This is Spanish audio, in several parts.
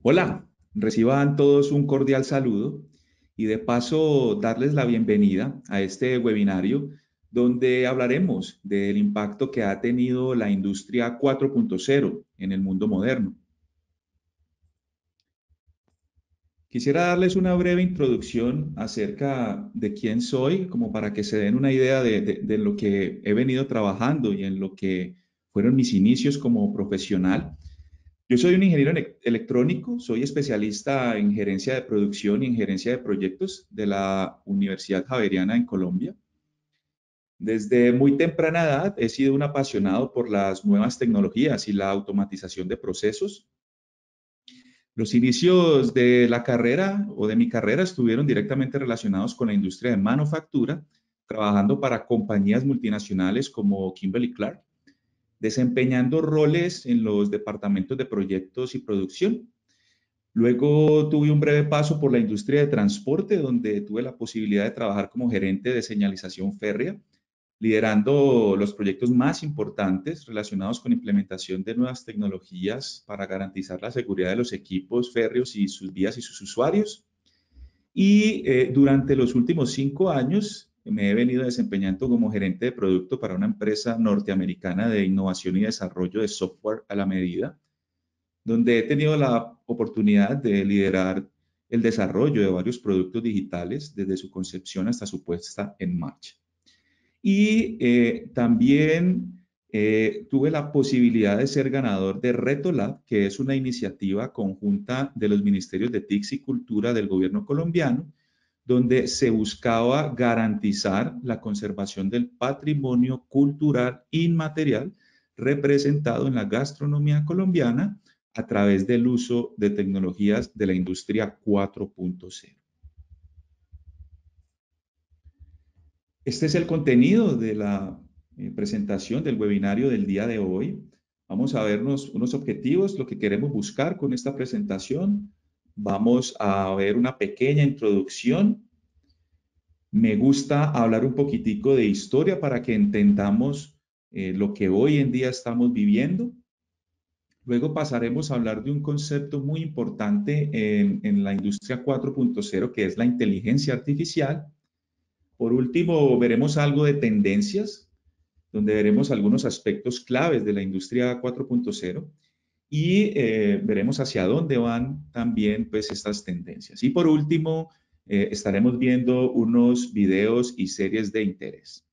Hola, reciban todos un cordial saludo y de paso darles la bienvenida a este webinario donde hablaremos del impacto que ha tenido la industria 4.0 en el mundo moderno. Quisiera darles una breve introducción acerca de quién soy, como para que se den una idea de lo que he venido trabajando y en lo que fueron mis inicios como profesional. Yo soy un ingeniero electrónico, soy especialista en gerencia de producción y en gerencia de proyectos de la Universidad Javeriana en Colombia. Desde muy temprana edad he sido un apasionado por las nuevas tecnologías y la automatización de procesos. Los inicios de la carrera o de mi carrera estuvieron directamente relacionados con la industria de manufactura, trabajando para compañías multinacionales como Kimberly-Clark, desempeñando roles en los departamentos de proyectos y producción. Luego tuve un breve paso por la industria de transporte, donde tuve la posibilidad de trabajar como gerente de señalización férrea, liderando los proyectos más importantes relacionados con implementación de nuevas tecnologías para garantizar la seguridad de los equipos férreos y sus vías y sus usuarios. Y durante los últimos 5 años me he venido desempeñando como gerente de producto para una empresa norteamericana de innovación y desarrollo de software a la medida, donde he tenido la oportunidad de liderar el desarrollo de varios productos digitales desde su concepción hasta su puesta en marcha. Y también tuve la posibilidad de ser ganador de Reto Lab, que es una iniciativa conjunta de los ministerios de TICS y Cultura del gobierno colombiano, donde se buscaba garantizar la conservación del patrimonio cultural inmaterial representado en la gastronomía colombiana a través del uso de tecnologías de la industria 4.0. Este es el contenido de la presentación del webinario del día de hoy. Vamos a vernos unos objetivos, lo que queremos buscar con esta presentación. Vamos a ver una pequeña introducción. Me gusta hablar un poquitico de historia para que entendamos lo que hoy en día estamos viviendo. Luego pasaremos a hablar de un concepto muy importante en la industria 4.0, que es la inteligencia artificial. Por último, veremos algo de tendencias, donde veremos algunos aspectos claves de la industria 4.0 y veremos hacia dónde van también pues estas tendencias. Y por último, estaremos viendo unos videos y series de interés.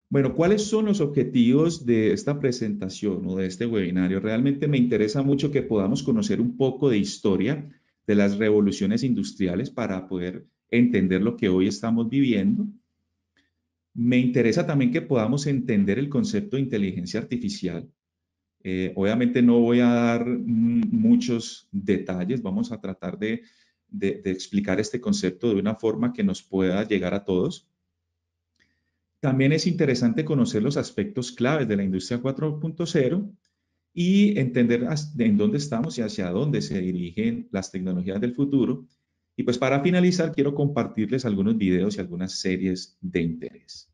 Bueno, ¿cuáles son los objetivos de esta presentación o de este webinario? Realmente me interesa mucho que podamos conocer un poco de historia de las revoluciones industriales para poder entender lo que hoy estamos viviendo. Me interesa también que podamos entender el concepto de inteligencia artificial. Obviamente no voy a dar muchos detalles, vamos a tratar de explicar este concepto de una forma que nos pueda llegar a todos. También es interesante conocer los aspectos claves de la industria 4.0 y entender en dónde estamos y hacia dónde se dirigen las tecnologías del futuro. Y pues para finalizar, quiero compartirles algunos videos y algunas series de interés.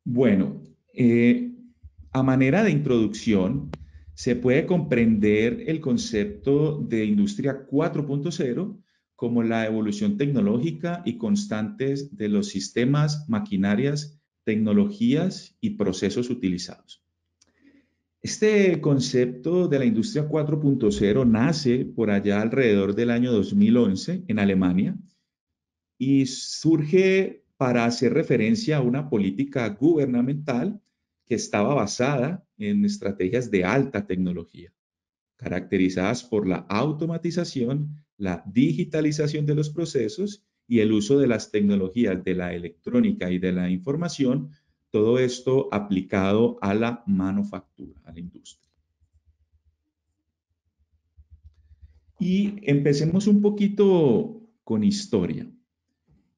Bueno, a manera de introducción, se puede comprender el concepto de industria 4.0 como la evolución tecnológica y constantes de los sistemas, maquinarias, tecnologías y procesos utilizados. Este concepto de la industria 4.0 nace por allá alrededor del año 2011 en Alemania y surge para hacer referencia a una política gubernamental que estaba basada en estrategias de alta tecnología, caracterizadas por la automatización, la digitalización de los procesos y el uso de las tecnologías de la electrónica y de la información, todo esto aplicado a la manufactura, a la industria. Y empecemos un poquito con historia.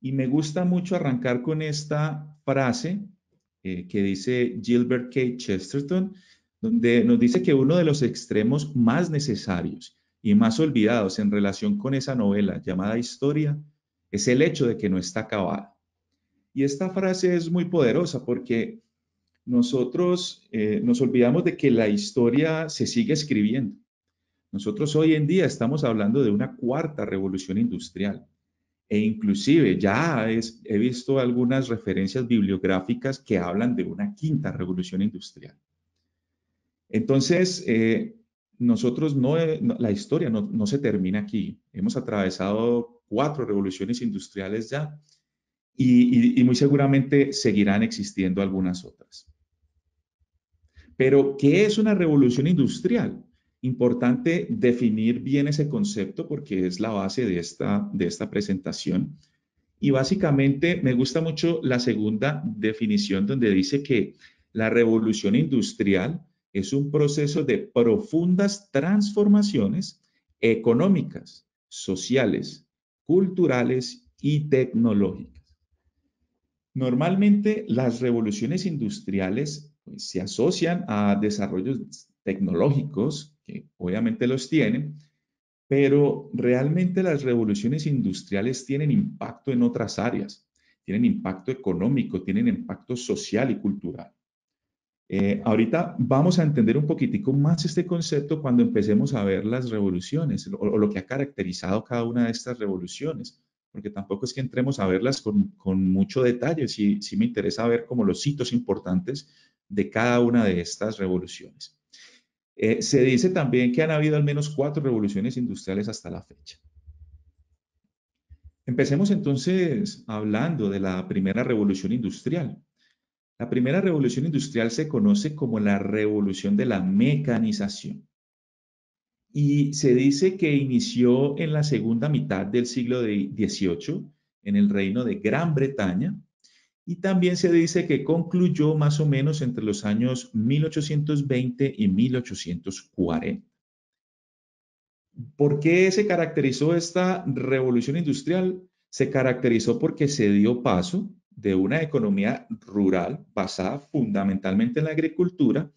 Y me gusta mucho arrancar con esta frase que dice Gilbert K. Chesterton, donde nos dice que uno de los extremos más necesarios y más olvidados en relación con esa novela llamada historia es el hecho de que no está acabada. Y esta frase es muy poderosa porque nosotros nos olvidamos de que la historia se sigue escribiendo. Nosotros hoy en día estamos hablando de una cuarta revolución industrial e inclusive he visto algunas referencias bibliográficas que hablan de una quinta revolución industrial. Entonces, nosotros la historia no se termina aquí. Hemos atravesado cuatro revoluciones industriales ya y muy seguramente seguirán existiendo algunas otras. Pero, ¿qué es una revolución industrial? Importante definir bien ese concepto porque es la base de esta presentación. Y básicamente me gusta mucho la segunda definición donde dice que la revolución industrial es un proceso de profundas transformaciones económicas, sociales, culturales y tecnológicas. Normalmente las revoluciones industriales pues, se asocian a desarrollos tecnológicos, que obviamente los tienen, pero realmente las revoluciones industriales tienen impacto en otras áreas, tienen impacto económico, tienen impacto social y cultural. Ahorita vamos a entender un poquitico más este concepto cuando empecemos a ver las revoluciones o lo que ha caracterizado cada una de estas revoluciones, porque tampoco es que entremos a verlas con mucho detalle, sí me interesa ver como los hitos importantes de cada una de estas revoluciones. Se dice también que han habido al menos cuatro revoluciones industriales hasta la fecha. Empecemos entonces hablando de la primera revolución industrial. La primera revolución industrial se conoce como la revolución de la mecanización y se dice que inició en la segunda mitad del siglo XVIII en el reino de Gran Bretaña y también se dice que concluyó más o menos entre los años 1820 y 1840. ¿Por qué se caracterizó esta revolución industrial? Se caracterizó porque se dio paso de una economía rural basada fundamentalmente en la agricultura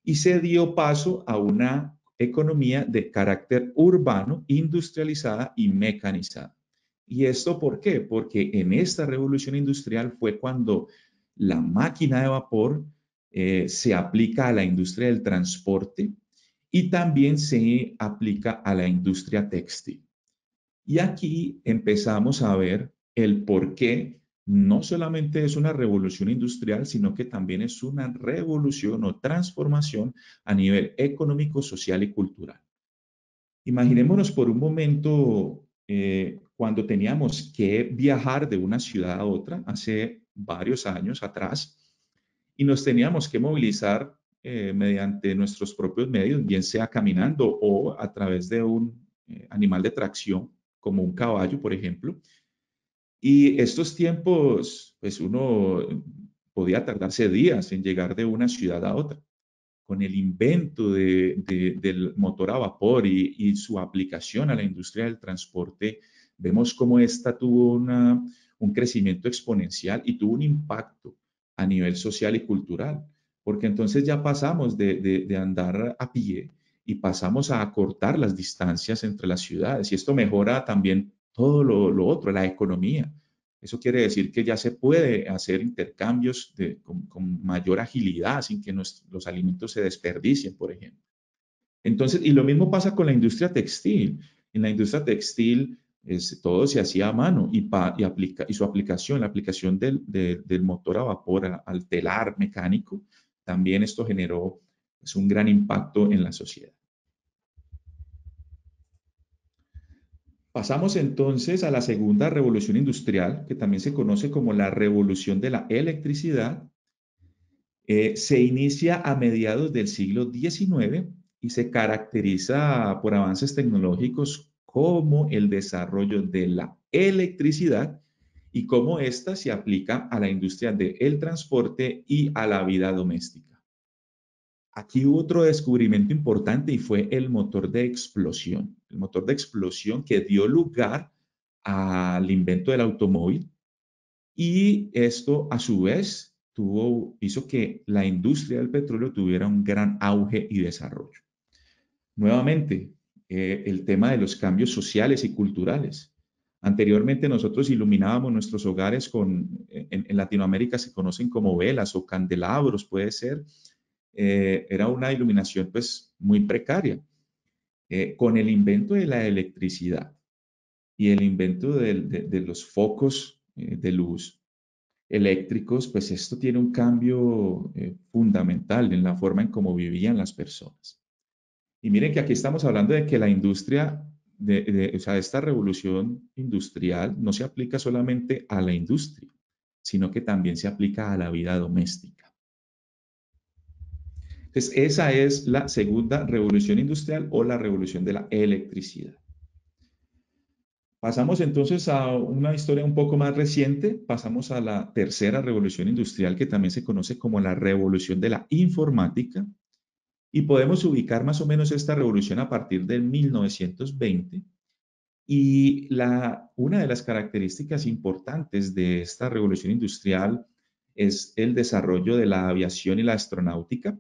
y se dio paso a una economía de carácter urbano, industrializada y mecanizada. ¿Y esto por qué? Porque en esta revolución industrial fue cuando la máquina de vapor se aplica a la industria del transporte y también se aplica a la industria textil. Y aquí empezamos a ver el por qué no solamente es una revolución industrial, sino que también es una revolución o transformación a nivel económico, social y cultural. Imaginémonos por un momento cuando teníamos que viajar de una ciudad a otra, hace varios años atrás, y nos teníamos que movilizar mediante nuestros propios medios, bien sea caminando o a través de un animal de tracción, como un caballo, por ejemplo. Y estos tiempos, pues uno podía tardarse días en llegar de una ciudad a otra. Con el invento del motor a vapor y su aplicación a la industria del transporte, vemos cómo esta tuvo un crecimiento exponencial y tuvo un impacto a nivel social y cultural, porque entonces ya pasamos de andar a pie y pasamos a acortar las distancias entre las ciudades y esto mejora también todo lo otro, la economía. Eso quiere decir que ya se puede hacer intercambios con mayor agilidad sin que los alimentos se desperdicien, por ejemplo. Entonces, y lo mismo pasa con la industria textil. En la industria textil todo se hacía a mano y su aplicación, la aplicación del motor a vapor al telar mecánico, también esto generó pues, un gran impacto en la sociedad. Pasamos entonces a la segunda revolución industrial, que también se conoce como la revolución de la electricidad. Se inicia a mediados del siglo XIX y se caracteriza por avances tecnológicos como el desarrollo de la electricidad y cómo ésta se aplica a la industria del transporte y a la vida doméstica. Aquí hubo otro descubrimiento importante y fue el motor de explosión. El motor de explosión que dio lugar al invento del automóvil y esto a su vez hizo que la industria del petróleo tuviera un gran auge y desarrollo. Nuevamente, el tema de los cambios sociales y culturales. Anteriormente nosotros iluminábamos nuestros hogares en Latinoamérica se conocen como velas o candelabros, puede ser. Era una iluminación pues muy precaria. Con el invento de la electricidad y el invento de los focos de luz eléctricos, pues esto tiene un cambio fundamental en la forma en cómo vivían las personas. Y miren que aquí estamos hablando de que la industria, o sea, esta revolución industrial no se aplica solamente a la industria, sino que también se aplica a la vida doméstica. Entonces, esa es la segunda revolución industrial o la revolución de la electricidad. Pasamos entonces a una historia un poco más reciente, pasamos a la tercera revolución industrial que también se conoce como la revolución de la informática y podemos ubicar más o menos esta revolución a partir del 1920 y una de las características importantes de esta revolución industrial es el desarrollo de la aviación y la astronáutica.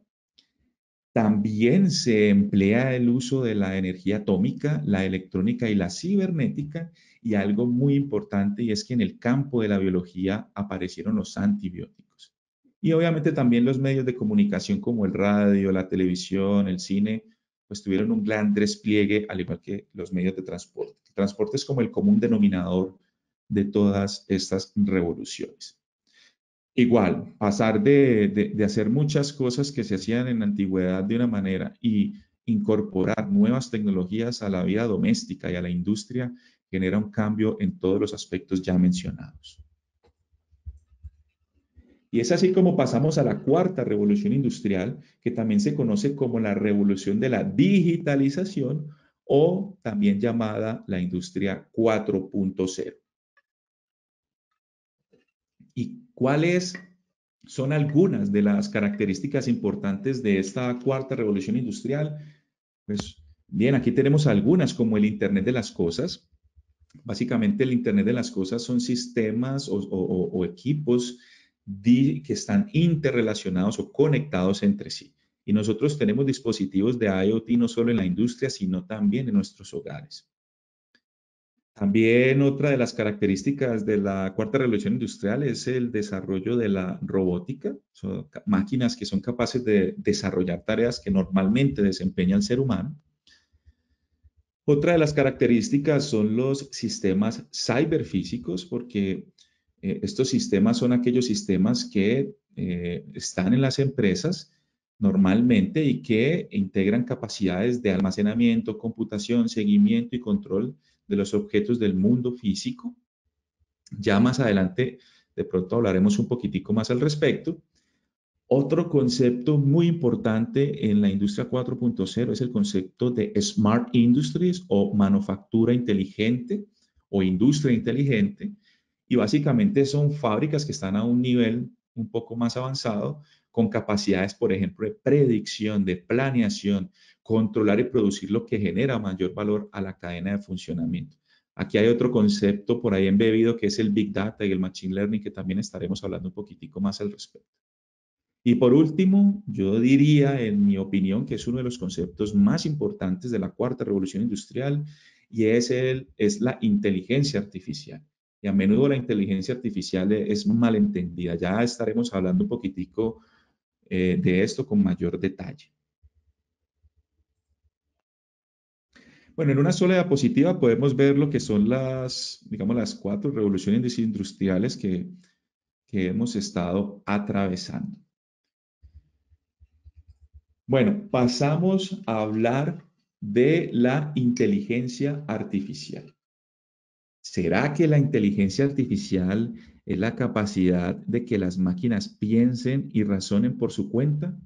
También se emplea el uso de la energía atómica, la electrónica y la cibernética, y algo muy importante y es que en el campo de la biología aparecieron los antibióticos. Y obviamente también los medios de comunicación como el radio, la televisión, el cine, pues tuvieron un gran despliegue, al igual que los medios de transporte. El transporte es como el común denominador de todas estas revoluciones. Igual, pasar de hacer muchas cosas que se hacían en la antigüedad de una manera y incorporar nuevas tecnologías a la vida doméstica y a la industria genera un cambio en todos los aspectos ya mencionados. Y es así como pasamos a la cuarta revolución industrial, que también se conoce como la revolución de la digitalización o también llamada la industria 4.0. ¿Y cuáles son algunas de las características importantes de esta cuarta revolución industrial? Pues bien, aquí tenemos algunas como el Internet de las Cosas. Básicamente el Internet de las Cosas son sistemas o equipos que están interrelacionados o conectados entre sí. Y nosotros tenemos dispositivos de IoT no solo en la industria, sino también en nuestros hogares. También otra de las características de la cuarta revolución industrial es el desarrollo de la robótica, son máquinas que son capaces de desarrollar tareas que normalmente desempeña el ser humano. Otra de las características son los sistemas ciberfísicos, porque estos sistemas son aquellos sistemas que están en las empresas normalmente y que integran capacidades de almacenamiento, computación, seguimiento y control de los objetos del mundo físico. Ya más adelante, de pronto hablaremos un poquitico más al respecto. Otro concepto muy importante en la industria 4.0 es el concepto de Smart Industries o manufactura inteligente o industria inteligente. Y básicamente son fábricas que están a un nivel un poco más avanzado con capacidades, por ejemplo, de predicción, de planeación, controlar y producir lo que genera mayor valor a la cadena de funcionamiento. Aquí hay otro concepto por ahí embebido que es el Big Data y el Machine Learning, que también estaremos hablando un poquitico más al respecto. Y por último, yo diría, en mi opinión, que es uno de los conceptos más importantes de la cuarta revolución industrial y es la inteligencia artificial. Y a menudo la inteligencia artificial es malentendida. Ya estaremos hablando un poquitico de esto con mayor detalle. Bueno, en una sola diapositiva podemos ver lo que son digamos, las cuatro revoluciones industriales que hemos estado atravesando. Bueno, pasamos a hablar de la inteligencia artificial. ¿Será que la inteligencia artificial es la capacidad de que las máquinas piensen y razonen por su cuenta?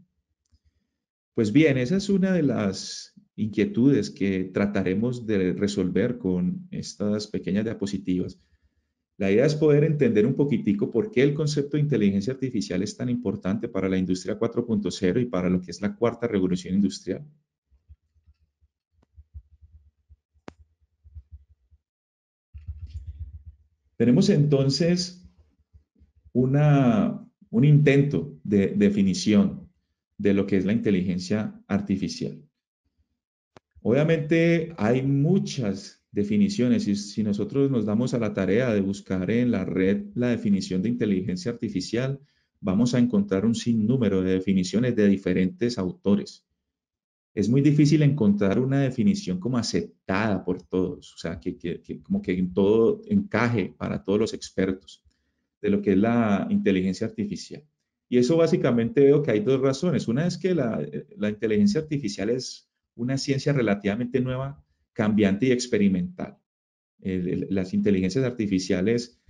Pues bien, esa es una de las inquietudes que trataremos de resolver con estas pequeñas diapositivas. La idea es poder entender un poquitico por qué el concepto de inteligencia artificial es tan importante para la industria 4.0 y para lo que es la cuarta revolución industrial. Tenemos entonces un intento de definición de lo que es la inteligencia artificial. Obviamente hay muchas definiciones. Y si nosotros nos damos a la tarea de buscar en la red la definición de inteligencia artificial, vamos a encontrar un sinnúmero de definiciones de diferentes autores. Es muy difícil encontrar una definición como aceptada por todos, o sea, que como que en todo encaje para todos los expertos de lo que es la inteligencia artificial. Y eso básicamente veo que hay dos razones. Una es que la inteligencia artificial es una ciencia relativamente nueva, cambiante y experimental. Las inteligencias artificiales,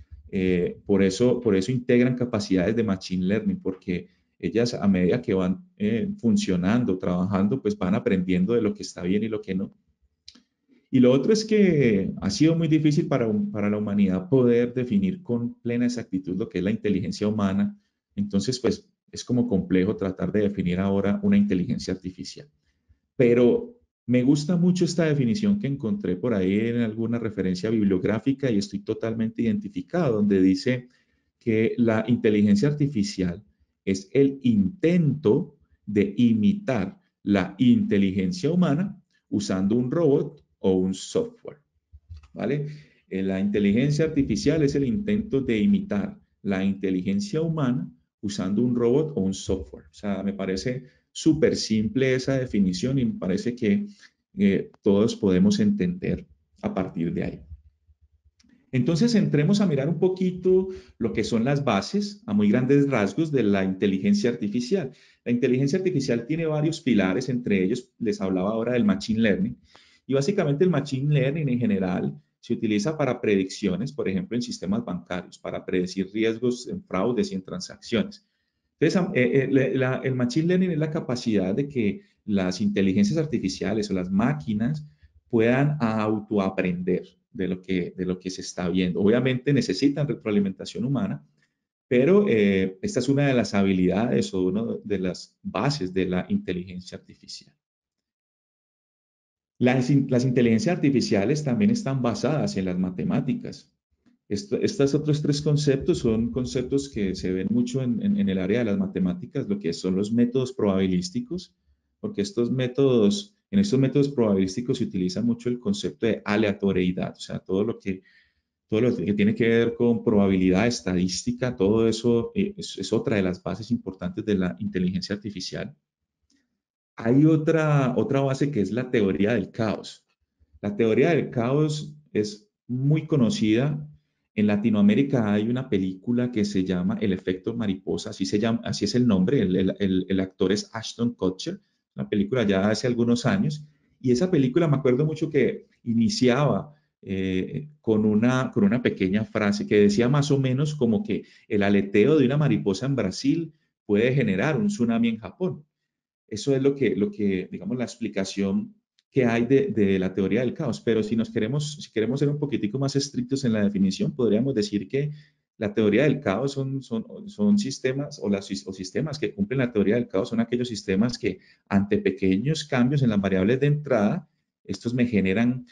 por eso integran capacidades de machine learning, porque ellas a medida que van funcionando, trabajando, pues van aprendiendo de lo que está bien y lo que no. Y lo otro es que ha sido muy difícil para la humanidad poder definir con plena exactitud lo que es la inteligencia humana. Entonces, pues es como complejo tratar de definir ahora una inteligencia artificial. Pero me gusta mucho esta definición que encontré por ahí en alguna referencia bibliográfica y estoy totalmente identificado, donde dice que la inteligencia artificial es el intento de imitar la inteligencia humana usando un robot o un software, ¿vale? La inteligencia artificial es el intento de imitar la inteligencia humana usando un robot o un software. O sea, me parece súper simple esa definición y me parece que todos podemos entender a partir de ahí. Entonces, entremos a mirar un poquito lo que son las bases a muy grandes rasgos de la inteligencia artificial. La inteligencia artificial tiene varios pilares, entre ellos les hablaba ahora del machine learning. Y básicamente el machine learning en general se utiliza para predicciones, por ejemplo, en sistemas bancarios, para predecir riesgos en fraudes y en transacciones. Entonces, el machine learning es la capacidad de que las inteligencias artificiales o las máquinas puedan autoaprender de lo que se está viendo. Obviamente necesitan retroalimentación humana, pero esta es una de las habilidades o una de las bases de la inteligencia artificial. Las inteligencias artificiales también están basadas en las matemáticas. Estos otros tres conceptos son conceptos que se ven mucho en el área de las matemáticas, lo que son los métodos probabilísticos, porque en estos métodos probabilísticos se utiliza mucho el concepto de aleatoriedad, o sea, todo lo que tiene que ver con probabilidad estadística, todo eso es otra de las bases importantes de la inteligencia artificial. Hay otra base que es la teoría del caos. La teoría del caos es muy conocida. En Latinoamérica hay una película que se llama El efecto mariposa, así se llama, así es el nombre, el actor es Ashton Kutcher, una película ya hace algunos años, y esa película me acuerdo mucho que iniciaba con una pequeña frase que decía más o menos como que el aleteo de una mariposa en Brasil puede generar un tsunami en Japón. Eso es digamos, la explicación que hay de la teoría del caos. Pero si queremos ser un poquitico más estrictos en la definición, podríamos decir que la teoría del caos son sistemas o sistemas que cumplen la teoría del caos, son aquellos sistemas que ante pequeños cambios en las variables de entrada, estos me generan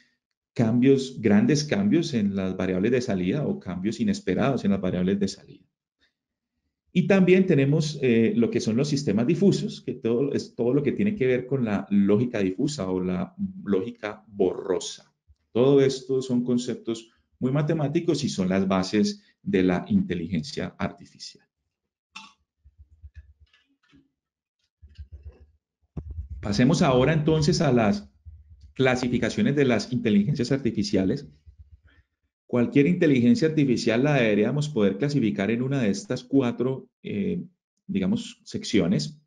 grandes cambios en las variables de salida o cambios inesperados en las variables de salida. Y también tenemos lo que son los sistemas difusos, que es todo lo que tiene que ver con la lógica difusa o la lógica borrosa. Todo esto son conceptos muy matemáticos y son las bases de la inteligencia artificial. Pasemos ahora entonces a las clasificaciones de las inteligencias artificiales. Cualquier inteligencia artificial la deberíamos poder clasificar en una de estas cuatro, digamos, secciones.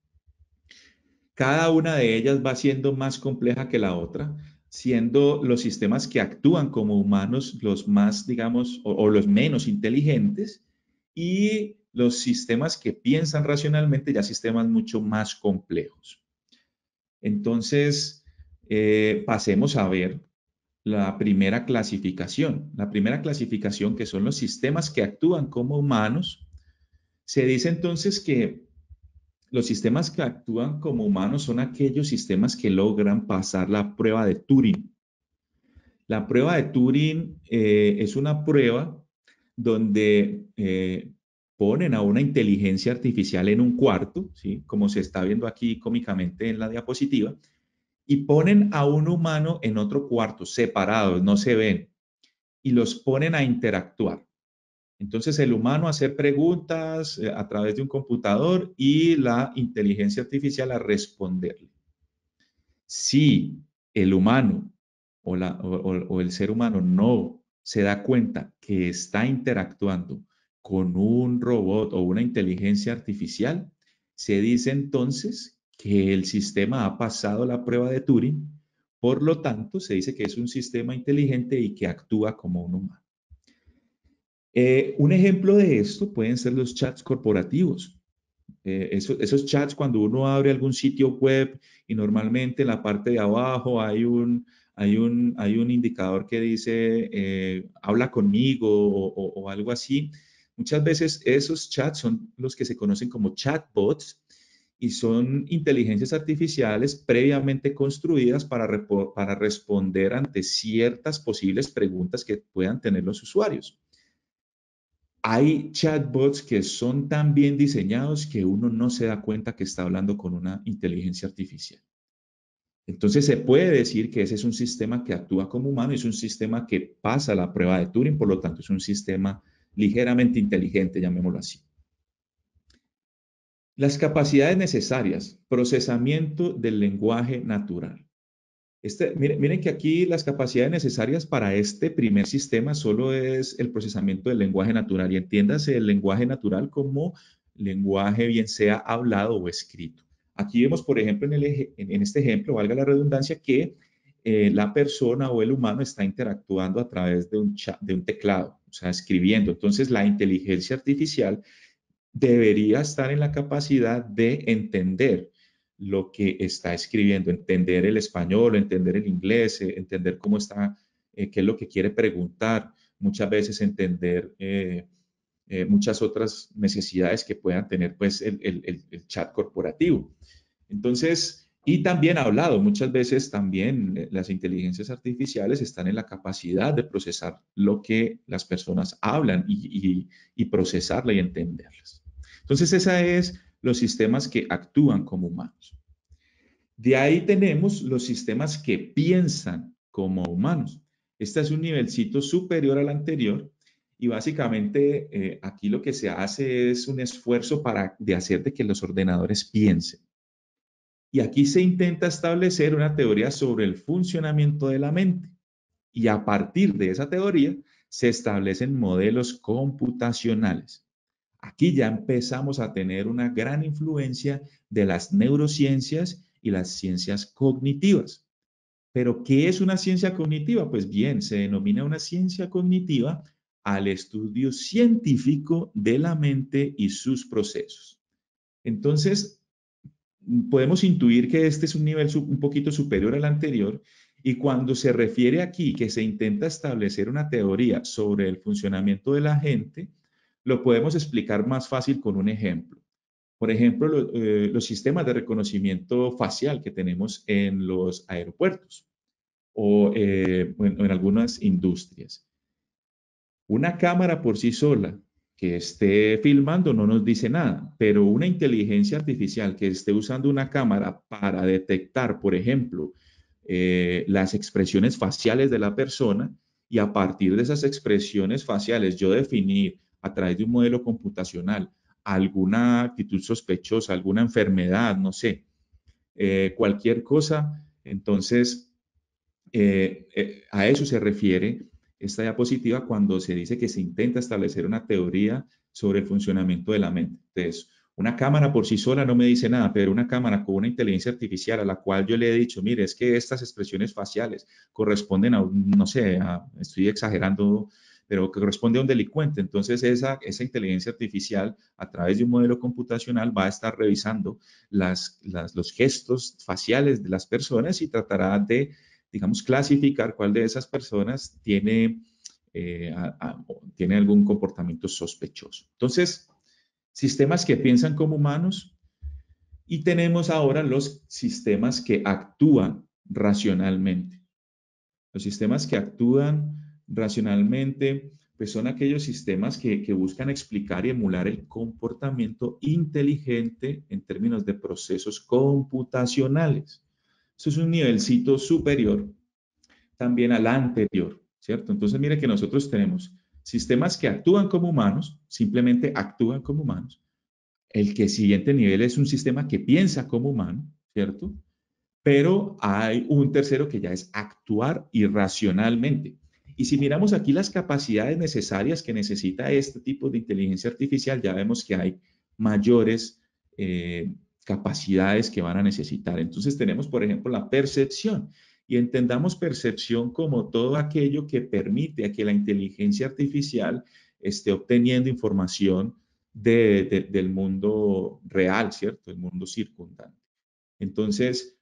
Cada una de ellas va siendo más compleja que la otra, siendo los sistemas que actúan como humanos los más, digamos, o los menos inteligentes y los sistemas que piensan racionalmente ya sistemas mucho más complejos. Entonces, pasemos a ver la primera clasificación. La primera clasificación, que son los sistemas que actúan como humanos, se dice entonces que los sistemas que actúan como humanos son aquellos sistemas que logran pasar la prueba de Turing. La prueba de Turing es una prueba donde ponen a una inteligencia artificial en un cuarto, ¿sí? Como se está viendo aquí cómicamente en la diapositiva, y ponen a un humano en otro cuarto, separados, no se ven, y los ponen a interactuar. Entonces el humano a hacer preguntas a través de un computador y la inteligencia artificial a responderle. Si el humano o el ser humano no se da cuenta que está interactuando con un robot o una inteligencia artificial, se dice entonces que el sistema ha pasado la prueba de Turing, por lo tanto se dice que es un sistema inteligente y que actúa como un humano. Un ejemplo de esto pueden ser los chats corporativos. Esos chats cuando uno abre algún sitio web y normalmente en la parte de abajo hay un indicador que dice habla conmigo o algo así. Muchas veces esos chats son los que se conocen como chatbots y son inteligencias artificiales previamente construidas para responder ante ciertas posibles preguntas que puedan tener los usuarios. Hay chatbots que son tan bien diseñados que uno no se da cuenta que está hablando con una inteligencia artificial. Entonces se puede decir que ese es un sistema que actúa como humano, es un sistema que pasa la prueba de Turing, por lo tanto es un sistema ligeramente inteligente, llamémoslo así. Las capacidades necesarias, procesamiento del lenguaje natural. Miren que aquí las capacidades necesarias para este primer sistema solo es el procesamiento del lenguaje natural y entiéndase el lenguaje natural como lenguaje bien sea hablado o escrito. Aquí vemos, por ejemplo, en este ejemplo, valga la redundancia, que la persona o el humano está interactuando a través de un chat, de un teclado, o sea, escribiendo. Entonces, la inteligencia artificial debería estar en la capacidad de entender lo que está escribiendo, entender el español, entender el inglés, entender cómo está, qué es lo que quiere preguntar, muchas veces entender muchas otras necesidades que puedan tener pues el chat corporativo. Entonces, y también ha hablado, muchas veces también las inteligencias artificiales están en la capacidad de procesar lo que las personas hablan y procesarla y entenderlas. Entonces, esa es los sistemas que actúan como humanos. De ahí tenemos los sistemas que piensan como humanos. Este es un nivelcito superior al anterior y básicamente aquí lo que se hace es un esfuerzo de hacer de que los ordenadores piensen. Y aquí se intenta establecer una teoría sobre el funcionamiento de la mente. Y a partir de esa teoría se establecen modelos computacionales. Aquí ya empezamos a tener una gran influencia de las neurociencias y las ciencias cognitivas. Pero, ¿qué es una ciencia cognitiva? Pues bien, se denomina una ciencia cognitiva al estudio científico de la mente y sus procesos. Entonces, podemos intuir que este es un nivel un poquito superior al anterior y cuando se refiere aquí que se intenta establecer una teoría sobre el funcionamiento de la gente, lo podemos explicar más fácil con un ejemplo. Por ejemplo, los sistemas de reconocimiento facial que tenemos en los aeropuertos o en algunas industrias. Una cámara por sí sola que esté filmando no nos dice nada, pero una inteligencia artificial que esté usando una cámara para detectar, por ejemplo, las expresiones faciales de la persona y a partir de esas expresiones faciales yo definir a través de un modelo computacional alguna actitud sospechosa, alguna enfermedad, no sé, cualquier cosa, entonces a eso se refiere esta diapositiva cuando se dice que se intenta establecer una teoría sobre el funcionamiento de la mente. Entonces, una cámara por sí sola no me dice nada, pero una cámara con una inteligencia artificial a la cual yo le he dicho, mire, es que estas expresiones faciales corresponden a, no sé, estoy exagerando, pero que corresponde a un delincuente. Entonces, esa inteligencia artificial a través de un modelo computacional va a estar revisando los gestos faciales de las personas y tratará de digamos, clasificar cuál de esas personas tiene algún comportamiento sospechoso. Entonces, sistemas que piensan como humanos y tenemos ahora los sistemas que actúan racionalmente. Los sistemas que actúan racionalmente, pues son aquellos sistemas que buscan explicar y emular el comportamiento inteligente en términos de procesos computacionales. Eso es un nivelcito superior también al anterior, ¿cierto? Entonces, mire que nosotros tenemos sistemas que actúan como humanos, simplemente actúan como humanos. El que siguiente nivel es un sistema que piensa como humano, ¿cierto? Pero hay un tercero que ya es actuar irracionalmente. Y si miramos aquí las capacidades necesarias que necesita este tipo de inteligencia artificial, ya vemos que hay mayores capacidades que van a necesitar. Entonces tenemos, por ejemplo, la percepción. Y entendamos percepción como todo aquello que permite a que la inteligencia artificial esté obteniendo información del mundo real, ¿cierto? El mundo circundante. Entonces,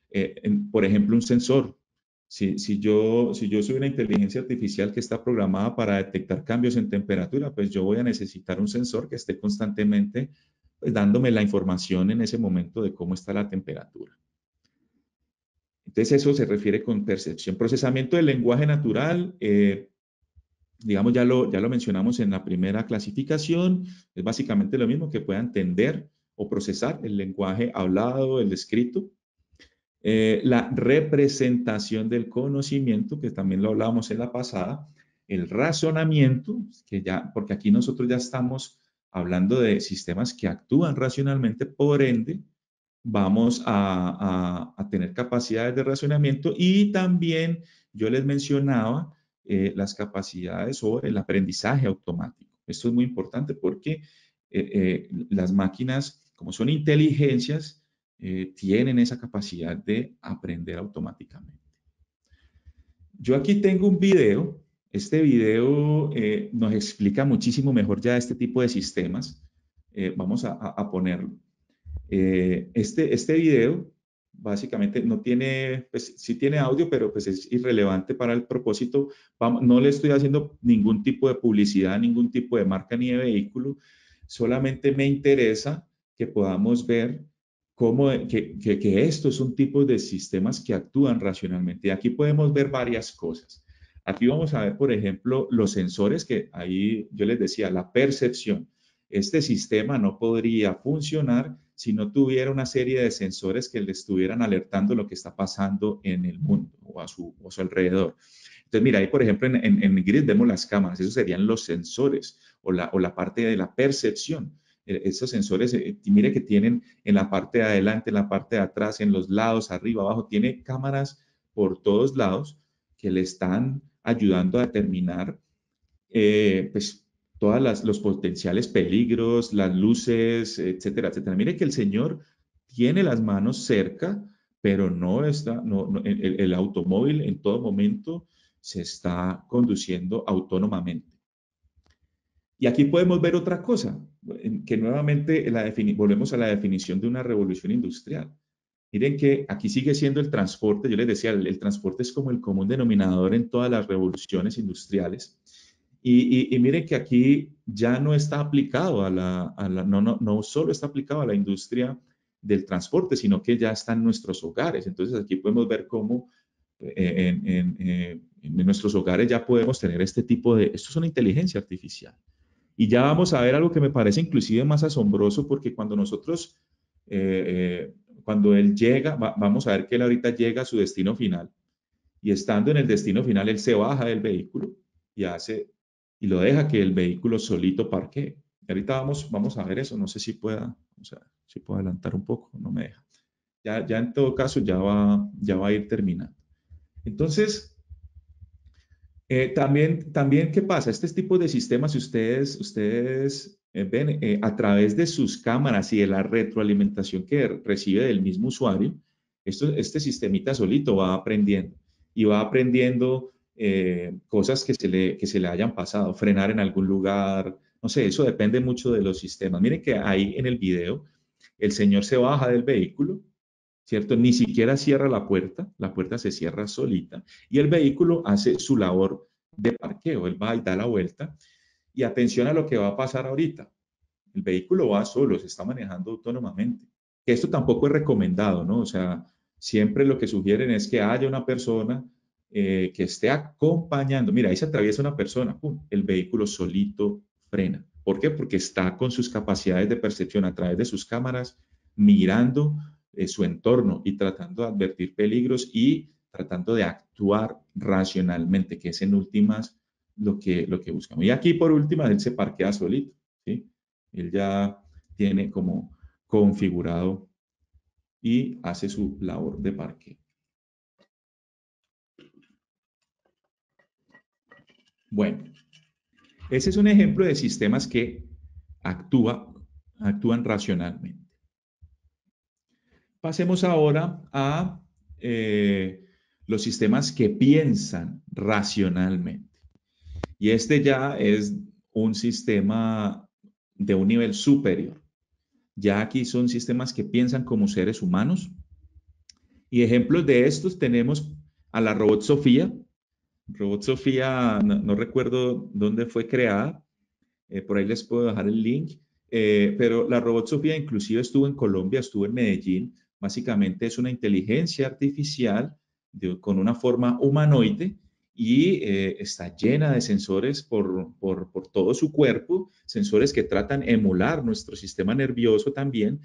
por ejemplo, un sensor. Si yo soy una inteligencia artificial que está programada para detectar cambios en temperatura, pues yo voy a necesitar un sensor que esté constantemente pues, dándome la información en ese momento de cómo está la temperatura. Entonces, eso se refiere con percepción. Procesamiento del lenguaje natural, digamos, ya lo mencionamos en la primera clasificación, es básicamente lo mismo que pueda entender o procesar el lenguaje hablado, el escrito. La representación del conocimiento, que también lo hablábamos en la pasada, el razonamiento, que ya, porque aquí nosotros ya estamos hablando de sistemas que actúan racionalmente, por ende, vamos a tener capacidades de razonamiento y también yo les mencionaba las capacidades o el aprendizaje automático. Esto es muy importante porque las máquinas, como son inteligencias, tienen esa capacidad de aprender automáticamente. Yo aquí tengo un video. Este video nos explica muchísimo mejor ya este tipo de sistemas. Vamos a ponerlo. Este video básicamente no tiene, pues sí tiene audio, pero pues es irrelevante para el propósito. No le estoy haciendo ningún tipo de publicidad, ningún tipo de marca ni de vehículo. Solamente me interesa que podamos ver cómo que estos son tipos de sistemas que actúan racionalmente. Y aquí podemos ver varias cosas. Aquí vamos a ver, por ejemplo, los sensores que ahí yo les decía, la percepción. Este sistema no podría funcionar si no tuviera una serie de sensores que le estuvieran alertando lo que está pasando en el mundo o a su alrededor. Entonces, mira, ahí por ejemplo en grid vemos las cámaras, esos serían los sensores o la parte de la percepción. Esos sensores, mire que tienen en la parte de adelante, en la parte de atrás, en los lados, arriba, abajo, tiene cámaras por todos lados que le están ayudando a determinar pues todos los potenciales peligros, las luces, etcétera, etcétera. Mire que el Señor tiene las manos cerca, pero no está, el automóvil en todo momento se está conduciendo autónomamente. Y aquí podemos ver otra cosa, que nuevamente volvemos a la definición de una revolución industrial. Miren que aquí sigue siendo el transporte, yo les decía, el transporte es como el común denominador en todas las revoluciones industriales. Y miren que aquí ya no está aplicado no solo está aplicado a la industria del transporte, sino que ya está en nuestros hogares. Entonces aquí podemos ver cómo en nuestros hogares ya podemos tener este tipo esto es una inteligencia artificial. Y ya vamos a ver algo que me parece inclusive más asombroso porque cuando él llega, vamos a ver que él ahorita llega a su destino final y estando en el destino final, él se baja del vehículo y y lo deja que el vehículo solito parquee. Y ahorita vamos a ver eso, no sé si pueda, o sea, si puedo adelantar un poco, no me deja. Ya en todo caso ya va a ir terminando. Entonces, también, ¿qué pasa? Este tipo de sistemas, si ustedes ven a través de sus cámaras y de la retroalimentación que recibe del mismo usuario, este sistemita solito va aprendiendo y va aprendiendo cosas que se le hayan pasado, frenar en algún lugar, no sé, eso depende mucho de los sistemas. Miren que ahí en el video el señor se baja del vehículo, ¿cierto? Ni siquiera cierra la puerta se cierra solita y el vehículo hace su labor de parqueo, él va y da la vuelta y atención a lo que va a pasar ahorita. El vehículo va solo, se está manejando autónomamente. Esto tampoco es recomendado, ¿no? O sea, siempre lo que sugieren es que haya una persona que esté acompañando. Mira, ahí se atraviesa una persona, ¡pum! El vehículo solito frena. ¿Por qué? Porque está con sus capacidades de percepción a través de sus cámaras, mirando su entorno y tratando de advertir peligros y tratando de actuar racionalmente, que es en últimas lo que buscamos. Y aquí por última, él se parquea solito, ¿sí? Él ya tiene como configurado y hace su labor de parqueo. Bueno, ese es un ejemplo de sistemas que actúan racionalmente. Pasemos ahora a los sistemas que piensan racionalmente. Y este ya es un sistema de un nivel superior. Ya aquí son sistemas que piensan como seres humanos. Y ejemplos de estos tenemos a la robot Sofía. Robot Sofía, no recuerdo dónde fue creada, por ahí les puedo dejar el link, pero la robot Sofía inclusive estuvo en Colombia, estuvo en Medellín. Básicamente es una inteligencia artificial con una forma humanoide y está llena de sensores por todo su cuerpo, sensores que tratan de emular nuestro sistema nervioso también,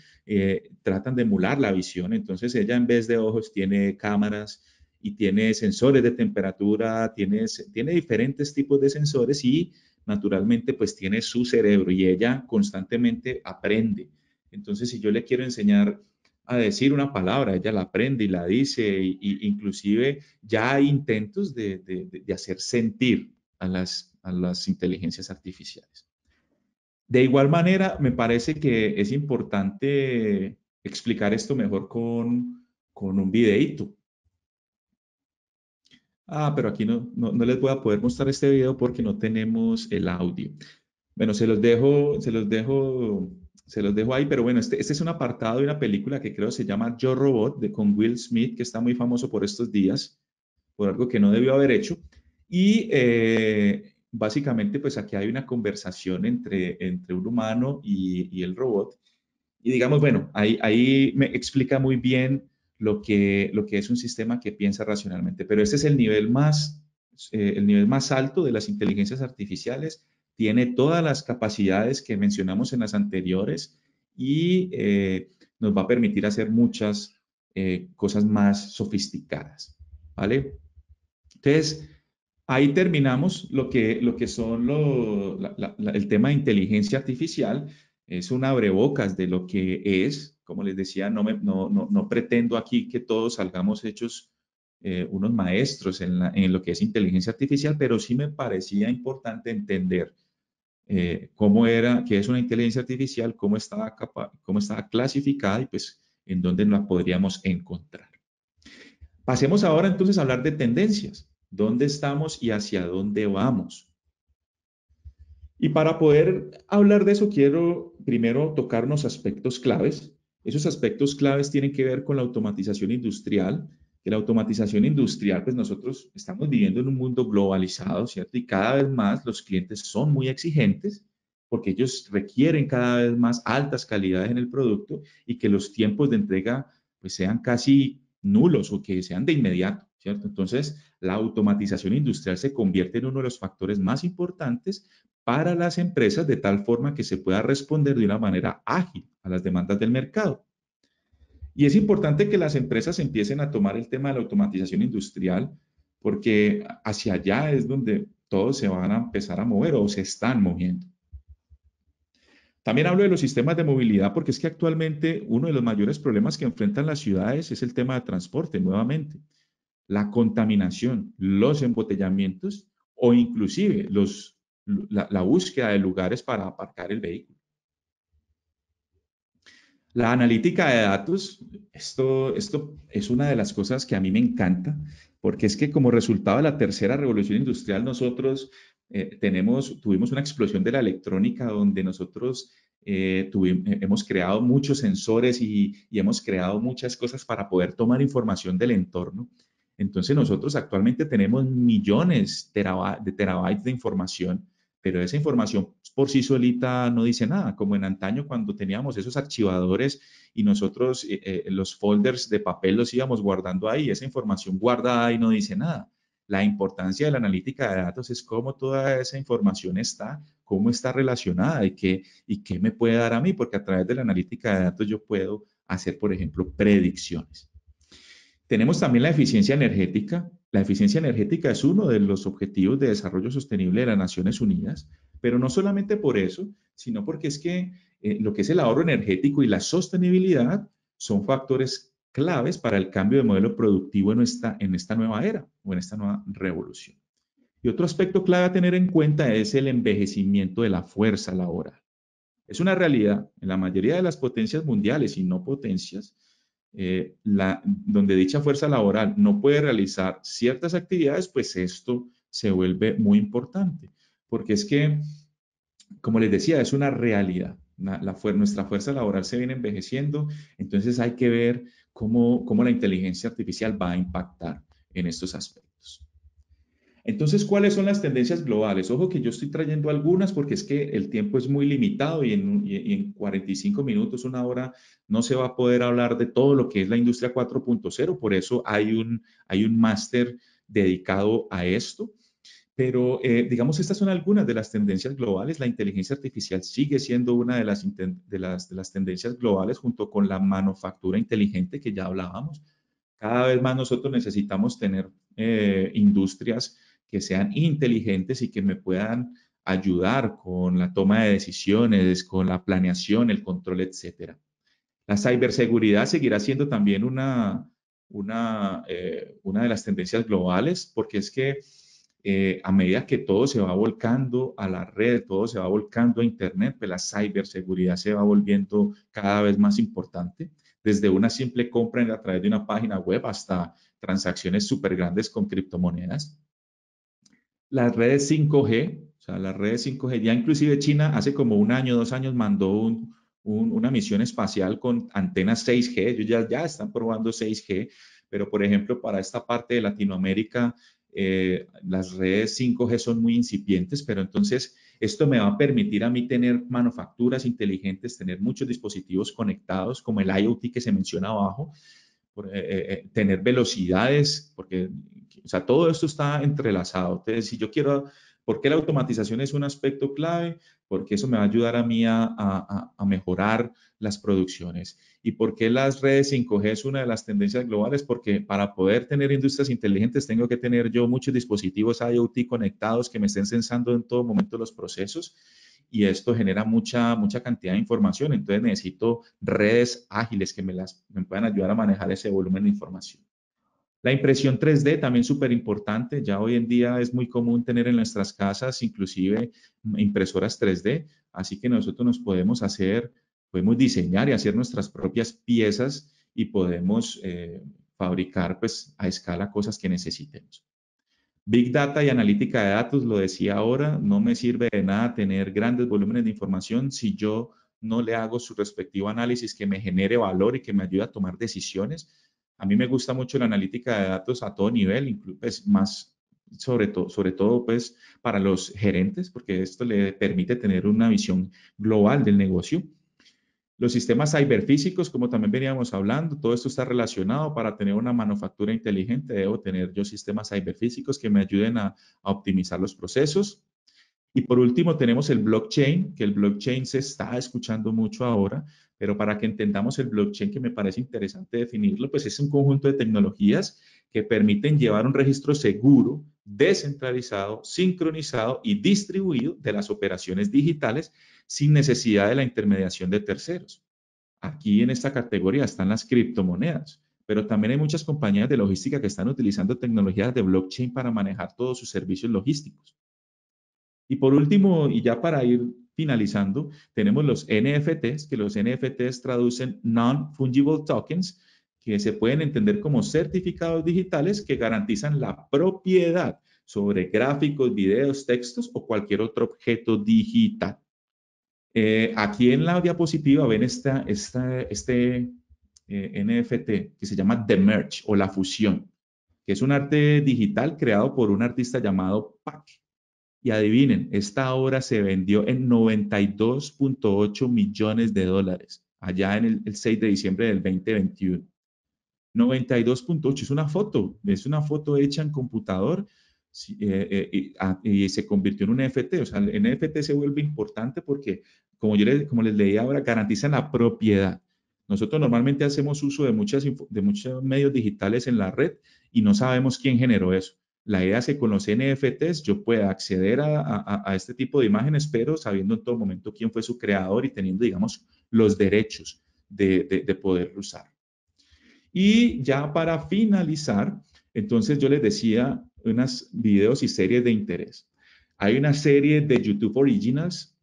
tratan de emular la visión. Entonces ella en vez de ojos tiene cámaras y tiene sensores de temperatura, tiene diferentes tipos de sensores y naturalmente pues tiene su cerebro y ella constantemente aprende. Entonces, si yo le quiero enseñar a decir una palabra, ella la aprende y la dice, y inclusive ya hay intentos de hacer sentir a las inteligencias artificiales. De igual manera, me parece que es importante explicar esto mejor con un videíto. Ah, pero aquí no les voy a poder mostrar este video porque no tenemos el audio. Bueno, se los dejo ahí, pero bueno, este es un apartado de una película que creo se llama Yo Robot, con Will Smith, que está muy famoso por estos días, por algo que no debió haber hecho. Y básicamente, pues aquí hay una conversación entre un humano y el robot. Y digamos, bueno, ahí me explica muy bien lo que es un sistema que piensa racionalmente, pero este es el nivel más alto de las inteligencias artificiales, tiene todas las capacidades que mencionamos en las anteriores y nos va a permitir hacer muchas cosas más sofisticadas, ¿vale? Entonces, ahí terminamos lo que son el tema de inteligencia artificial. Es un abrebocas de lo que es. Como les decía, no pretendo aquí que todos salgamos hechos unos maestros en lo que es inteligencia artificial, pero sí me parecía importante entender qué es una inteligencia artificial, cómo estaba clasificada y pues en dónde la podríamos encontrar. Pasemos ahora entonces a hablar de tendencias. ¿Dónde estamos y hacia dónde vamos? Y para poder hablar de eso, quiero primero tocar unos aspectos claves. Esos aspectos claves tienen que ver con la automatización industrial, que la automatización industrial, pues nosotros estamos viviendo en un mundo globalizado, ¿cierto? Y cada vez más los clientes son muy exigentes porque ellos requieren cada vez más altas calidades en el producto y que los tiempos de entrega pues sean casi nulos o que sean de inmediato, ¿cierto? Entonces, la automatización industrial se convierte en uno de los factores más importantes para las empresas de tal forma que se pueda responder de una manera ágil a las demandas del mercado. Y es importante que las empresas empiecen a tomar el tema de la automatización industrial porque hacia allá es donde todos se van a empezar a mover o se están moviendo. También hablo de los sistemas de movilidad porque es que actualmente uno de los mayores problemas que enfrentan las ciudades es el tema de transporte, nuevamente. La contaminación, los embotellamientos o inclusive la búsqueda de lugares para aparcar el vehículo. La analítica de datos, esto es una de las cosas que a mí me encanta, porque es que como resultado de la tercera revolución industrial, nosotros tuvimos una explosión de la electrónica donde nosotros hemos creado muchos sensores y hemos creado muchas cosas para poder tomar información del entorno. Entonces nosotros actualmente tenemos millones de terabytes de información, pero esa información por sí solita no dice nada, como en antaño cuando teníamos esos archivadores y nosotros los folders de papel los íbamos guardando ahí, esa información guardada ahí no dice nada. La importancia de la analítica de datos es cómo toda esa información está, cómo está relacionada y qué me puede dar a mí, porque a través de la analítica de datos yo puedo hacer, por ejemplo, predicciones. Tenemos también la eficiencia energética. La eficiencia energética es uno de los objetivos de desarrollo sostenible de las Naciones Unidas, pero no solamente por eso, sino porque es que lo que es el ahorro energético y la sostenibilidad son factores claves para el cambio de modelo productivo en esta nueva era o en esta nueva revolución. Y otro aspecto clave a tener en cuenta es el envejecimiento de la fuerza laboral. Es una realidad en la mayoría de las potencias mundiales y no potencias, donde dicha fuerza laboral no puede realizar ciertas actividades, pues esto se vuelve muy importante, porque es que, como les decía, es una realidad. Nuestra fuerza laboral se viene envejeciendo, entonces hay que ver cómo la inteligencia artificial va a impactar en estos aspectos. Entonces, ¿cuáles son las tendencias globales? Ojo que yo estoy trayendo algunas porque es que el tiempo es muy limitado y en 45 minutos, una hora, no se va a poder hablar de todo lo que es la industria 4.0. Por eso hay un máster dedicado a esto. Pero, digamos, estas son algunas de las tendencias globales. La inteligencia artificial sigue siendo una de las tendencias globales junto con la manufactura inteligente que ya hablábamos. Cada vez más nosotros necesitamos tener industrias que sean inteligentes y que me puedan ayudar con la toma de decisiones, con la planeación, el control, etcétera. La ciberseguridad seguirá siendo también una de las tendencias globales, porque es que a medida que todo se va volcando a la red, todo se va volcando a Internet, pues la ciberseguridad se va volviendo cada vez más importante, desde una simple compra a través de una página web hasta transacciones súper grandes con criptomonedas. Las redes 5G, o sea, las redes 5G, ya inclusive China hace como un año, 2 años mandó una misión espacial con antenas 6G, ellos ya están probando 6G, pero por ejemplo para esta parte de Latinoamérica las redes 5G son muy incipientes, pero entonces esto me va a permitir a mí tener manufacturas inteligentes, tener muchos dispositivos conectados como el IoT que se menciona abajo, tener velocidades, porque o sea, todo esto está entrelazado. Entonces, si yo quiero, ¿por qué la automatización es un aspecto clave? Porque eso me va a ayudar a mí a mejorar las producciones. ¿Y por qué las redes 5G es una de las tendencias globales? Porque para poder tener industrias inteligentes tengo que tener yo muchos dispositivos IoT conectados que me estén sensando en todo momento los procesos y esto genera mucha cantidad de información. Entonces necesito redes ágiles que me puedan ayudar a manejar ese volumen de información. La impresión 3D también súper importante. Ya hoy en día es muy común tener en nuestras casas inclusive impresoras 3D. Así que nosotros podemos diseñar y hacer nuestras propias piezas y podemos fabricar pues a escala cosas que necesitemos. Big Data y analítica de datos, lo decía ahora, no me sirve de nada tener grandes volúmenes de información si yo no le hago su respectivo análisis que me genere valor y que me ayude a tomar decisiones. A mí me gusta mucho la analítica de datos a todo nivel, pues más sobre todo pues para los gerentes, porque esto le permite tener una visión global del negocio. Los sistemas ciberfísicos, como también veníamos hablando, todo esto está relacionado. Para tener una manufactura inteligente, debo tener yo sistemas ciberfísicos que me ayuden a optimizar los procesos. Y por último, tenemos el blockchain, que el blockchain se está escuchando mucho ahora, pero para que entendamos el blockchain, que me parece interesante definirlo, pues es un conjunto de tecnologías que permiten llevar un registro seguro, descentralizado, sincronizado y distribuido de las operaciones digitales sin necesidad de la intermediación de terceros. Aquí en esta categoría están las criptomonedas, pero también hay muchas compañías de logística que están utilizando tecnologías de blockchain para manejar todos sus servicios logísticos. Y por último, y ya para ir finalizando, tenemos los NFTs, que los NFTs traducen Non-Fungible Tokens, que se pueden entender como certificados digitales que garantizan la propiedad sobre gráficos, videos, textos o cualquier otro objeto digital. Aquí en la diapositiva ven este NFT que se llama The Merge o la fusión, que es un arte digital creado por un artista llamado Pac. Y adivinen, esta obra se vendió en 92.8 millones de dólares, allá en el 6 de diciembre del 2021. 92.8 es una foto hecha en computador y se convirtió en un NFT. O sea, el NFT se vuelve importante porque, como les leía ahora, garantizan la propiedad. Nosotros normalmente hacemos uso de de muchos medios digitales en la red y no sabemos quién generó eso. La idea es que con los NFTs yo pueda acceder a este tipo de imágenes, pero sabiendo en todo momento quién fue su creador y teniendo, digamos, los derechos de poderlo usar. Y ya para finalizar, entonces yo les decía unas videos y series de interés. Hay una serie de YouTube Originals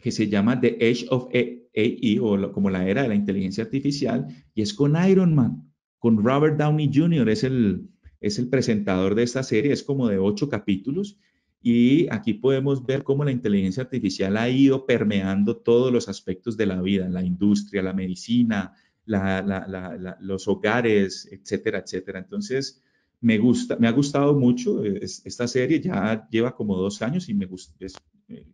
que se llama The Age of AI como la era de la inteligencia artificial y es con Iron Man, con Robert Downey Jr. Es el presentador de esta serie, es como de 8 capítulos y aquí podemos ver cómo la inteligencia artificial ha ido permeando todos los aspectos de la vida, la industria, la medicina, los hogares, etcétera, etcétera. Entonces, me ha gustado mucho esta serie, ya lleva como 2 años y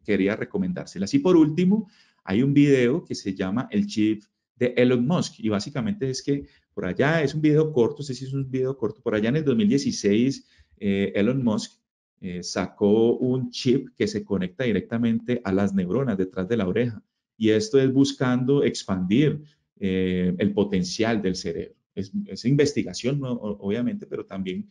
quería recomendárselas. Y por último, hay un video que se llama El chip de Elon Musk y básicamente es que por allá es un video corto, no sé si es un video corto, por allá en el 2016 Elon Musk sacó un chip que se conecta directamente a las neuronas detrás de la oreja y esto es buscando expandir el potencial del cerebro. Es investigación, ¿no? Obviamente, pero también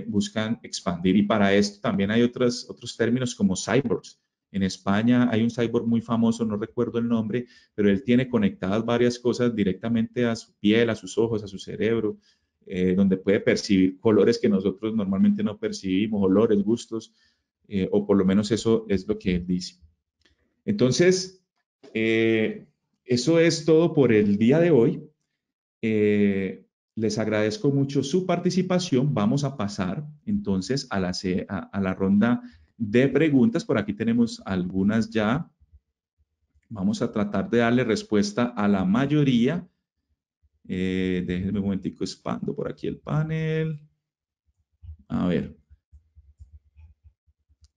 buscan expandir. Y para esto también hay otros términos como cyborgs. En España hay un cyborg muy famoso, no recuerdo el nombre, pero él tiene conectadas varias cosas directamente a su piel, a sus ojos, a su cerebro, donde puede percibir colores que nosotros normalmente no percibimos, olores, gustos, o por lo menos eso es lo que él dice. Entonces, eso es todo por el día de hoy. Les agradezco mucho su participación. Vamos a pasar entonces a la ronda de preguntas. Por aquí tenemos algunas ya. Vamos a tratar de darle respuesta a la mayoría. Déjenme un momentico, expando por aquí el panel. A ver.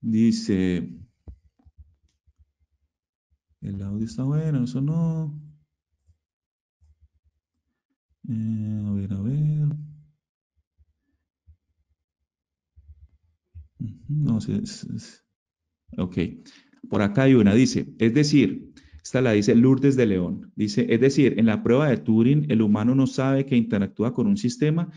Dice, el audio está bueno, eso no. A ver, a ver. No sé. Ok. Por acá hay una, dice, es decir, esta la dice Lourdes de León. Dice, es decir, en la prueba de Turing, el humano no sabe que interactúa con un sistema.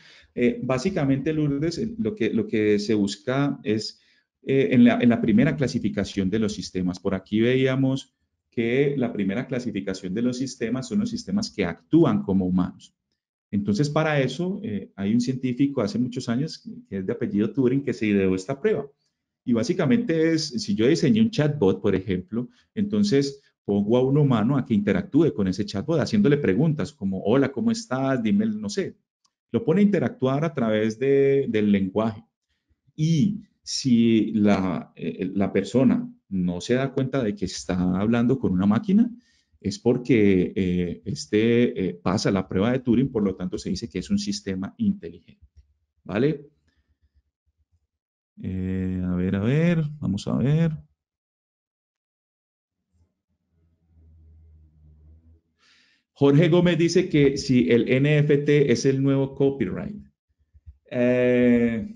Básicamente, Lourdes, lo que se busca es en la primera clasificación de los sistemas. Por aquí veíamos que la primera clasificación de los sistemas son los sistemas que actúan como humanos. Entonces, para eso, hay un científico hace muchos años, que es de apellido Turing, que se ideó esta prueba. Y básicamente es, si yo diseñé un chatbot, por ejemplo, entonces pongo a un humano a que interactúe con ese chatbot, haciéndole preguntas como, hola, ¿cómo estás? Dime, no sé. Lo pone a interactuar a través del lenguaje. Y si la persona no se da cuenta de que está hablando con una máquina, es porque pasa la prueba de Turing, por lo tanto se dice que es un sistema inteligente. ¿Vale? A ver, vamos a ver. Jorge Gómez dice que si el NFT es el nuevo copyright. Eh,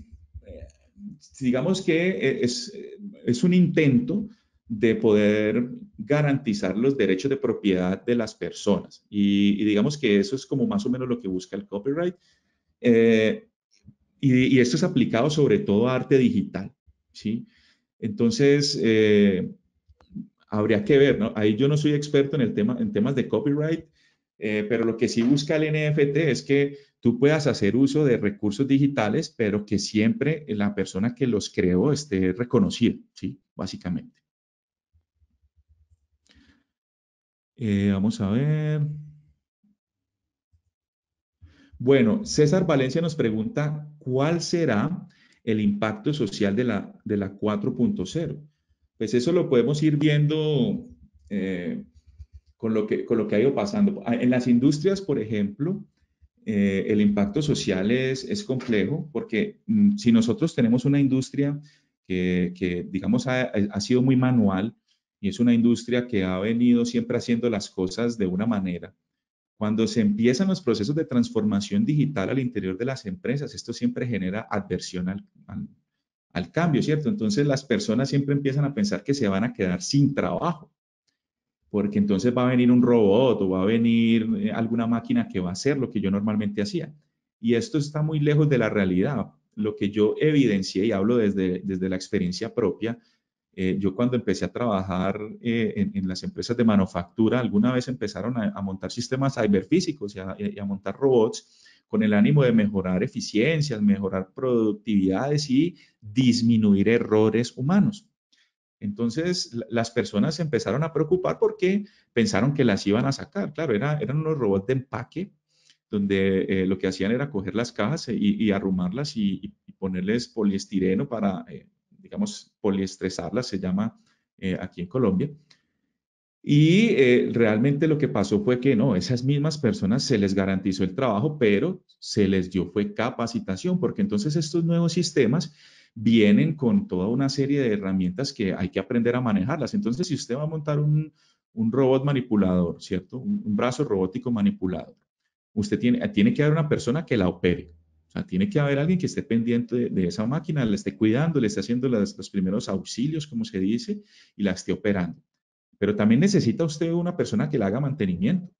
digamos que es un intento de poder garantizar los derechos de propiedad de las personas. Y digamos que eso es como más o menos lo que busca el copyright. Eh, y esto es aplicado sobre todo a arte digital, ¿sí? Entonces, habría que ver, ¿no? Ahí yo no soy experto en temas de copyright, pero lo que sí busca el NFT es que tú puedas hacer uso de recursos digitales, pero que siempre la persona que los creó esté reconocida, ¿sí? Básicamente. Vamos a ver. Bueno, César Valencia nos pregunta, ¿cuál será el impacto social de la 4.0? Pues eso lo podemos ir viendo con lo que ha ido pasando. En las industrias, por ejemplo, el impacto social es complejo porque si nosotros tenemos una industria que digamos, ha sido muy manual y es una industria que ha venido siempre haciendo las cosas de una manera, cuando se empiezan los procesos de transformación digital al interior de las empresas, esto siempre genera adversión al cambio, ¿cierto? Entonces las personas siempre empiezan a pensar que se van a quedar sin trabajo. porque entonces va a venir un robot o va a venir alguna máquina que va a hacer lo que yo normalmente hacía. Y esto está muy lejos de la realidad. Lo que yo evidencié y hablo desde la experiencia propia, yo cuando empecé a trabajar en las empresas de manufactura, alguna vez empezaron a montar sistemas ciberfísicos y a montar robots con el ánimo de mejorar eficiencias, mejorar productividades y disminuir errores humanos. Entonces, las personas se empezaron a preocupar porque pensaron que las iban a sacar. Claro, eran unos robots de empaque donde lo que hacían era coger las cajas y arrumarlas y ponerles poliestireno para, digamos, poliestresarlas, se llama aquí en Colombia. Y realmente lo que pasó fue que no, esas mismas personas se les garantizó el trabajo, pero se les dio fue capacitación, porque entonces estos nuevos sistemas vienen con toda una serie de herramientas que hay que aprender a manejarlas. Entonces, si usted va a montar un robot manipulador, ¿cierto? Un brazo robótico manipulador, usted tiene que haber una persona que la opere. O sea, tiene que haber alguien que esté pendiente de esa máquina, la esté cuidando, le esté haciendo los primeros auxilios, como se dice, y la esté operando. Pero también necesita usted una persona que le haga mantenimiento.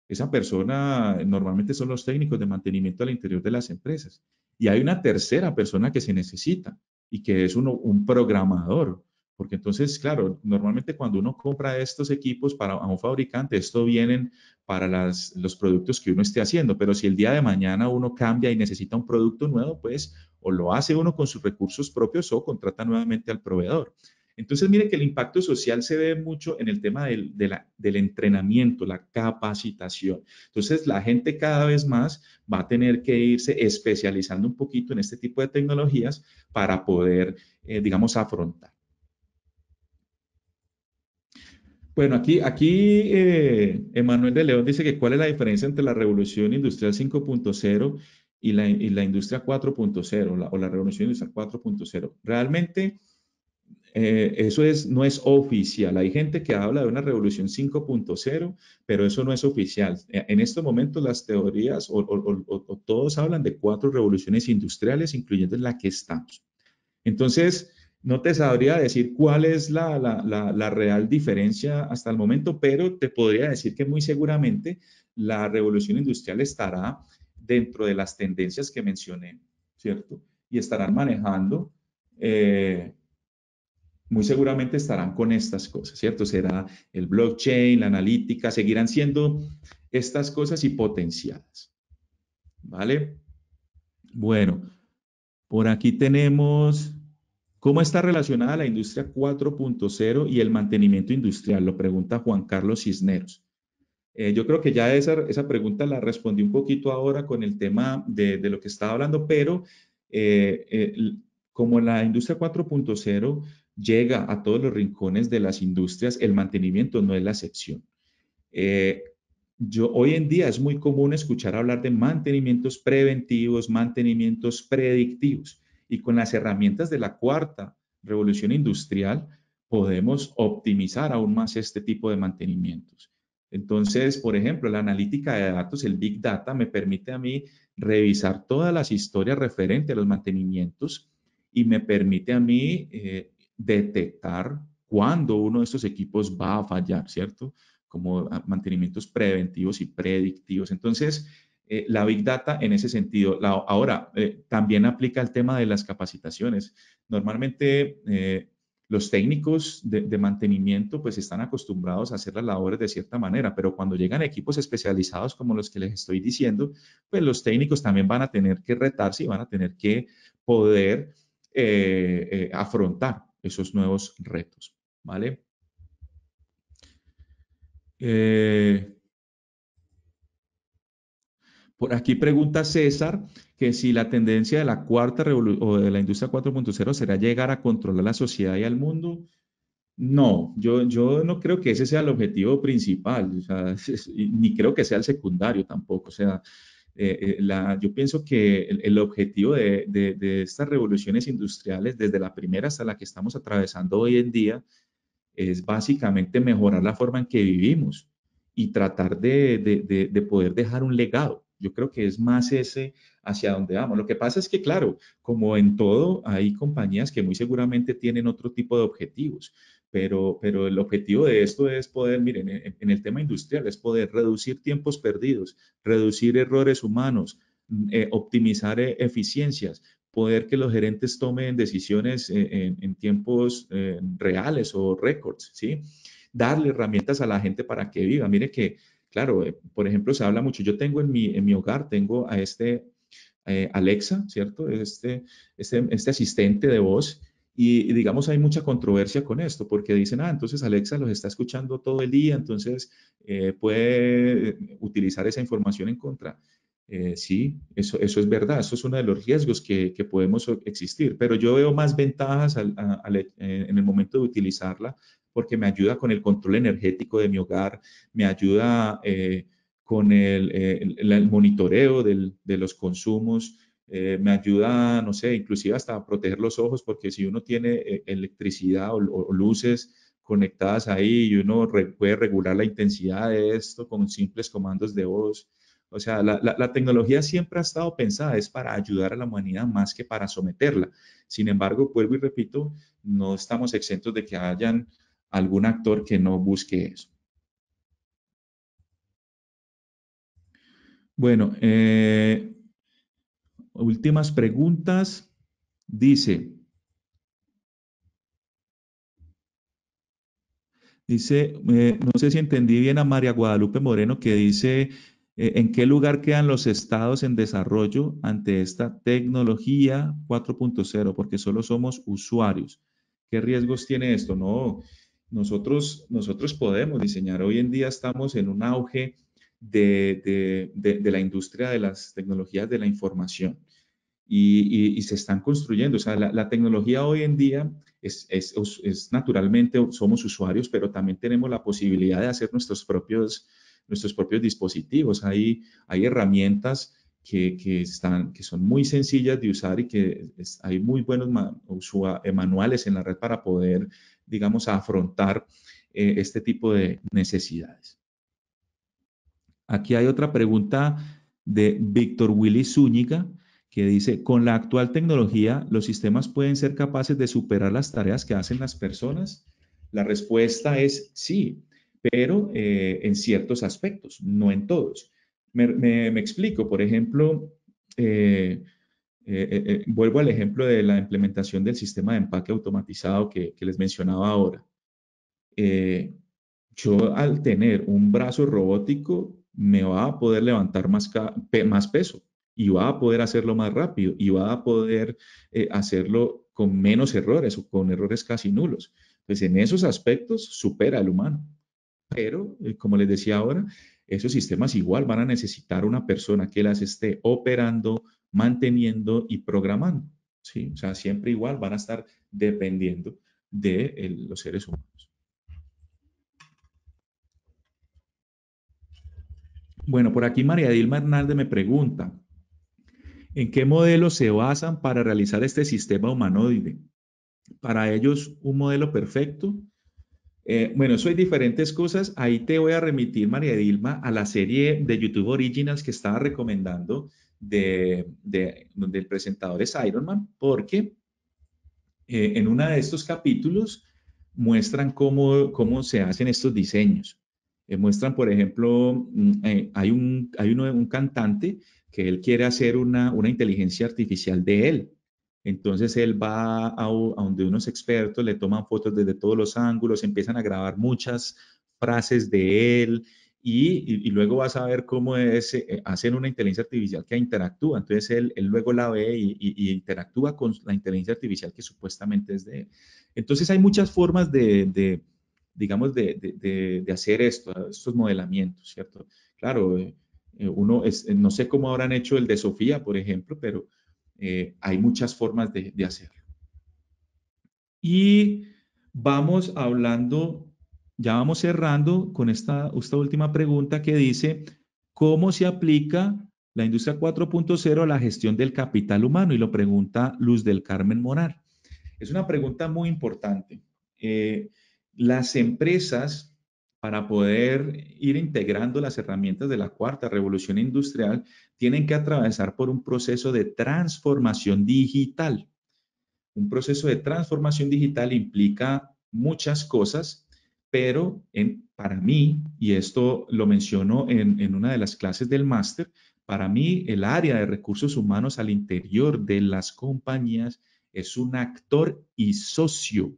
Esa persona normalmente son los técnicos de mantenimiento al interior de las empresas. Y hay una tercera persona que se necesita y que es un programador. Porque entonces, claro, normalmente cuando uno compra estos equipos para a un fabricante, esto vienen para los productos que uno esté haciendo. Pero si el día de mañana uno cambia y necesita un producto nuevo, pues o lo hace uno con sus recursos propios o contrata nuevamente al proveedor. Entonces, mire que el impacto social se ve mucho en el tema del entrenamiento, la capacitación. Entonces, la gente cada vez más va a tener que irse especializando un poquito en este tipo de tecnologías para poder, digamos, afrontar. Bueno, aquí Emanuel de León dice que cuál es la diferencia entre la revolución industrial 5.0 y la industria 4.0 o la revolución industrial 4.0. Realmente no es oficial. Hay gente que habla de una revolución 5.0, pero eso no es oficial. En estos momentos las teorías o todos hablan de cuatro revoluciones industriales, incluyendo la que estamos. Entonces, no te sabría decir cuál es la real diferencia hasta el momento, pero te podría decir que muy seguramente la revolución industrial estará dentro de las tendencias que mencioné, ¿cierto? Y estarán manejando muy seguramente estarán con estas cosas, ¿cierto? Será el blockchain, la analítica, seguirán siendo estas cosas y potenciadas, ¿vale? Bueno, por aquí tenemos, ¿cómo está relacionada la industria 4.0 y el mantenimiento industrial? Lo pregunta Juan Carlos Cisneros. Yo creo que ya esa pregunta la respondí un poquito ahora con el tema de lo que estaba hablando, pero eh, eh, como la industria 4.0 llega a todos los rincones de las industrias, el mantenimiento no es la excepción. Eh, Hoy en día es muy común escuchar hablar de mantenimientos preventivos, mantenimientos predictivos, y con las herramientas de la cuarta revolución industrial podemos optimizar aún más este tipo de mantenimientos. Entonces, por ejemplo, la analítica de datos, el Big Data, me permite a mí revisar todas las historias referentes a los mantenimientos y me permite a mí detectar cuándo uno de estos equipos va a fallar, ¿cierto? Como mantenimientos preventivos y predictivos. Entonces, la Big Data en ese sentido. Ahora, también aplica el tema de las capacitaciones. Normalmente, los técnicos de mantenimiento pues están acostumbrados a hacer las labores de cierta manera, pero cuando llegan equipos especializados como los que les estoy diciendo, pues los técnicos también van a tener que retarse y van a tener que poder afrontar esos nuevos retos, ¿vale? Eh, Por aquí pregunta César que si la tendencia de la cuarta revolución o de la industria 4.0 será llegar a controlar la sociedad y al mundo. No, yo no creo que ese sea el objetivo principal, o sea, ni creo que sea el secundario tampoco. O sea, yo pienso que el objetivo de estas revoluciones industriales, desde la primera hasta la que estamos atravesando hoy en día, es básicamente mejorar la forma en que vivimos y tratar de poder dejar un legado. Yo creo que es más ese hacia donde vamos. Lo que pasa es que, claro, como en todo, hay compañías que muy seguramente tienen otro tipo de objetivos, pero el objetivo de esto es poder, miren, en el tema industrial, es poder reducir tiempos perdidos, reducir errores humanos, optimizar eficiencias, poder que los gerentes tomen decisiones en tiempos reales o récords, ¿sí? Darle herramientas a la gente para que viva. Mire que, claro, por ejemplo, se habla mucho. Yo tengo en mi hogar, tengo a este Alexa, ¿cierto? Este asistente de voz. Y digamos, hay mucha controversia con esto, porque dicen, entonces Alexa los está escuchando todo el día, entonces puede utilizar esa información en contra. Sí, eso es verdad, eso es uno de los riesgos que podemos existir, pero yo veo más ventajas en el momento de utilizarla porque me ayuda con el control energético de mi hogar, me ayuda con el monitoreo de los consumos, me ayuda, no sé, inclusive hasta a proteger los ojos, porque si uno tiene electricidad o luces conectadas ahí y uno puede regular la intensidad de esto con simples comandos de voz. O sea, la tecnología siempre ha estado pensada, es para ayudar a la humanidad más que para someterla. Sin embargo, vuelvo y repito, no estamos exentos de que hayan algún actor que no busque eso. Bueno, últimas preguntas. No sé si entendí bien a María Guadalupe Moreno que dice, ¿en qué lugar quedan los estados en desarrollo ante esta tecnología 4.0? Porque solo somos usuarios. ¿Qué riesgos tiene esto? No, nosotros podemos diseñar. Hoy en día estamos en un auge de la industria de las tecnologías de la información y se están construyendo. O sea, la tecnología hoy en día es naturalmente, somos usuarios, pero también tenemos la posibilidad de hacer nuestros propios dispositivos. Hay herramientas que son muy sencillas de usar y que hay muy buenos manuales en la red para poder, digamos, afrontar este tipo de necesidades. Aquí hay otra pregunta de Víctor Willy Zúñiga que dice, con la actual tecnología, ¿los sistemas pueden ser capaces de superar las tareas que hacen las personas? La respuesta es sí, pero en ciertos aspectos, no en todos. Me explico, por ejemplo, vuelvo al ejemplo de la implementación del sistema de empaque automatizado que les mencionaba ahora. Eh, yo al tener un brazo robótico me va a poder levantar más peso y va a poder hacerlo más rápido y va a poder hacerlo con menos errores o con errores casi nulos. Pues en esos aspectos supera al humano. Pero, como les decía ahora, esos sistemas igual van a necesitar una persona que las esté operando, manteniendo y programando. ¿Sí? O sea, siempre igual van a estar dependiendo de los seres humanos. Bueno, por aquí María Dilma Hernández me pregunta, ¿en qué modelo se basan para realizar este sistema humanoide? Para ellos, un modelo perfecto. Bueno, eso hay diferentes cosas. Ahí te voy a remitir, María Dilma, a la serie de YouTube Originals que estaba recomendando donde el presentador es Iron Man, porque en uno de estos capítulos muestran cómo se hacen estos diseños. Muestran, por ejemplo, un cantante que él quiere hacer una inteligencia artificial de él. Entonces él va a donde unos expertos le toman fotos desde todos los ángulos, empiezan a grabar muchas frases de él y luego vas a ver cómo hacen una inteligencia artificial que interactúa. Entonces él luego la ve y interactúa con la inteligencia artificial que supuestamente es de él. Entonces hay muchas formas digamos, de hacer estos modelamientos, ¿cierto? Claro, no sé cómo habrán hecho el de Sofía, por ejemplo, pero hay muchas formas de hacerlo. Y vamos hablando, ya vamos cerrando con esta última pregunta que dice, ¿cómo se aplica la industria 4.0 a la gestión del capital humano? Y lo pregunta Luz del Carmen Morar. Es una pregunta muy importante. Las empresas, para poder ir integrando las herramientas de la cuarta revolución industrial, tienen que atravesar por un proceso de transformación digital. Un proceso de transformación digital implica muchas cosas, pero para mí, y esto lo menciono en una de las clases del máster, para mí el área de recursos humanos al interior de las compañías es un actor y socio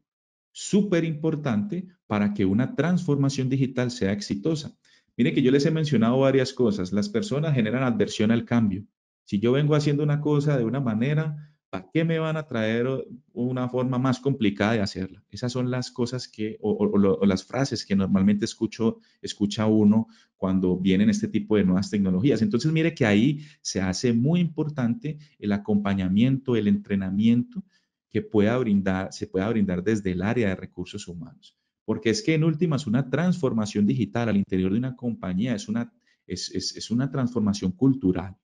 súper importante para que una transformación digital sea exitosa. Mire que yo les he mencionado varias cosas. Las personas generan adversión al cambio. Si yo vengo haciendo una cosa de una manera, ¿para qué me van a traer una forma más complicada de hacerla? Esas son las cosas que, o las frases que normalmente escucha uno cuando vienen este tipo de nuevas tecnologías. Entonces, mire que ahí se hace muy importante el acompañamiento, el entrenamiento que se pueda brindar desde el área de recursos humanos. Porque es que en últimas una transformación digital al interior de una compañía es una transformación cultural.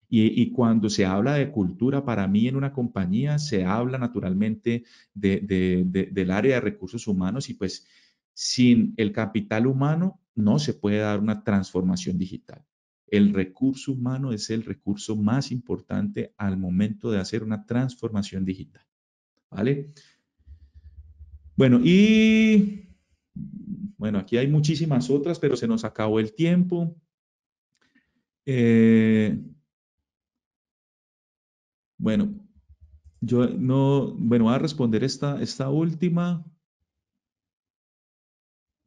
Y cuando se habla de cultura, para mí en una compañía se habla naturalmente del área de recursos humanos y pues sin el capital humano no se puede dar una transformación digital. El recurso humano es el recurso más importante al momento de hacer una transformación digital. ¿Vale? Bueno, y bueno, aquí hay muchísimas otras, pero se nos acabó el tiempo. Eh, bueno, yo no, bueno, voy a responder esta última.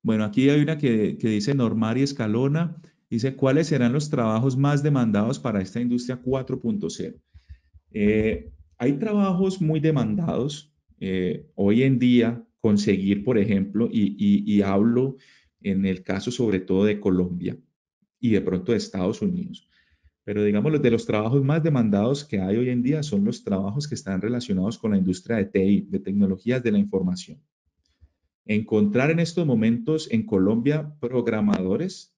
Bueno, aquí hay una que dice Normari Escalona, dice, ¿cuáles serán los trabajos más demandados para esta industria 4.0? Hay trabajos muy demandados hoy en día, conseguir, por ejemplo, y hablo en el caso sobre todo de Colombia y de pronto de Estados Unidos. Pero digamos, los de los trabajos más demandados que hay hoy en día son los trabajos que están relacionados con la industria de TI, de tecnologías de la información. Encontrar en estos momentos en Colombia programadores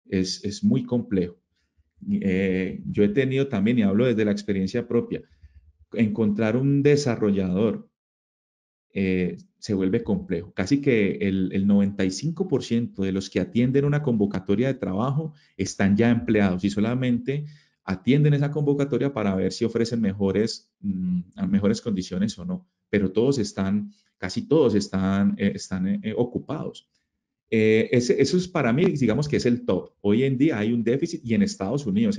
es muy complejo. Yo he tenido también, y hablo desde la experiencia propia, encontrar un desarrollador se vuelve complejo. Casi que el 95% de los que atienden una convocatoria de trabajo están ya empleados y solamente atienden esa convocatoria para ver si ofrecen mejores condiciones o no. Pero casi todos están ocupados. Eso es para mí, digamos que es el top. Hoy en día hay un déficit y en Estados Unidos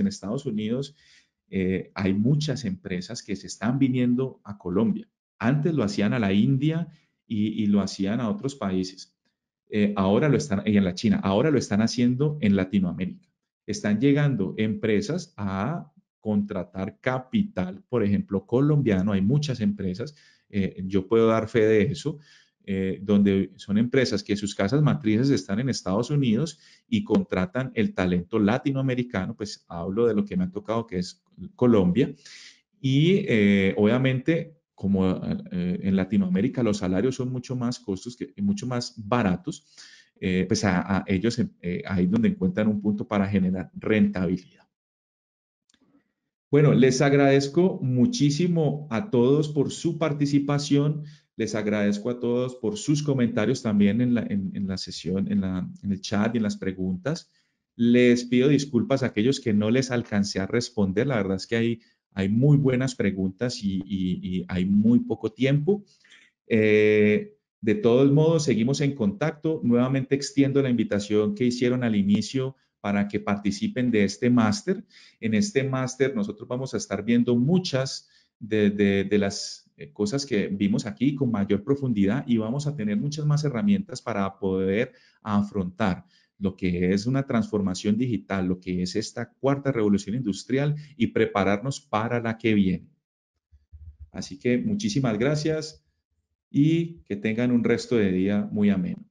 hay muchas empresas que se están viniendo a Colombia. Antes lo hacían a la India y lo hacían a otros países. Ahora lo están, y en la China, ahora lo están haciendo en Latinoamérica. Están llegando empresas a contratar capital, por ejemplo, colombiano. Hay muchas empresas, yo puedo dar fe de eso, donde son empresas que sus casas matrices están en Estados Unidos y contratan el talento latinoamericano, pues hablo de lo que me ha tocado, que es Colombia, y obviamente como en Latinoamérica los salarios son mucho más mucho más baratos, pues a ellos ahí es donde encuentran un punto para generar rentabilidad. Bueno, les agradezco muchísimo a todos por su participación. Les agradezco a todos por sus comentarios también en la sesión, en el chat y en las preguntas. Les pido disculpas a aquellos que no les alcancé a responder. La verdad es que hay muy buenas preguntas y hay muy poco tiempo. De todos modos, seguimos en contacto. Nuevamente extiendo la invitación que hicieron al inicio para que participen de este máster. En este máster nosotros vamos a estar viendo muchas de las cosas que vimos aquí con mayor profundidad y vamos a tener muchas más herramientas para poder afrontar lo que es una transformación digital, lo que es esta cuarta revolución industrial y prepararnos para la que viene. Así que muchísimas gracias y que tengan un resto de día muy ameno.